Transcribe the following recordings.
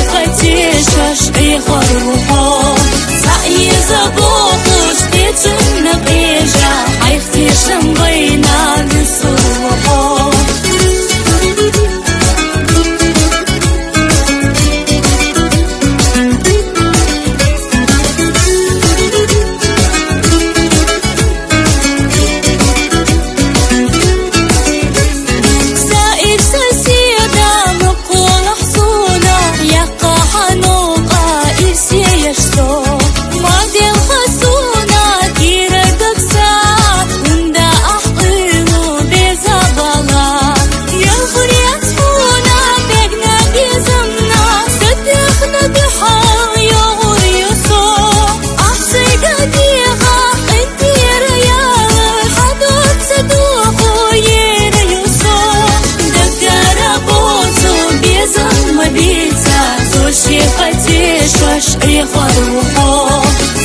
خطي شاشقي خروحو سعي زبوخوش تيتن قيجا حيختي شمبينا بسروحو شاشقي خروحو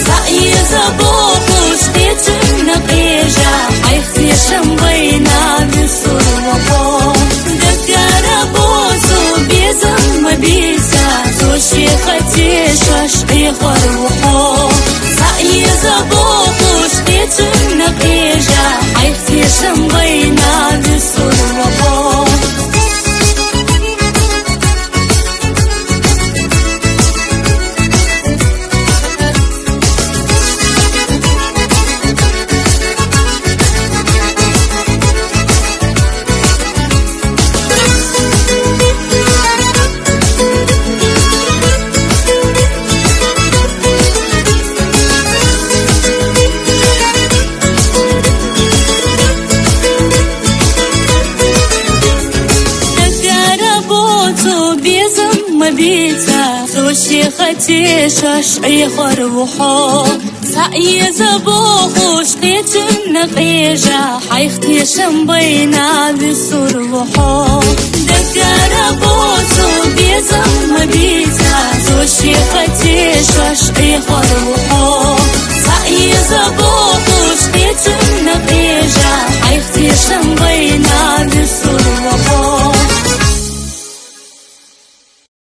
سعي زبوخوش تيتن قيجا حيختي شمبينا بسروحو دكارة بوزو بيزم بيزا زوشي خطي شاشقي خروحو سعي زبوخوش تيتن قيجا حيختي شمبينا بسروحو زوشي خطي شاشقي خروحو سعي زبوخوش تيتن قيجا حيختي شمبينا بسروحو دكارة بوزو بيزم بيزا زوشي خطي شاشقي خروحو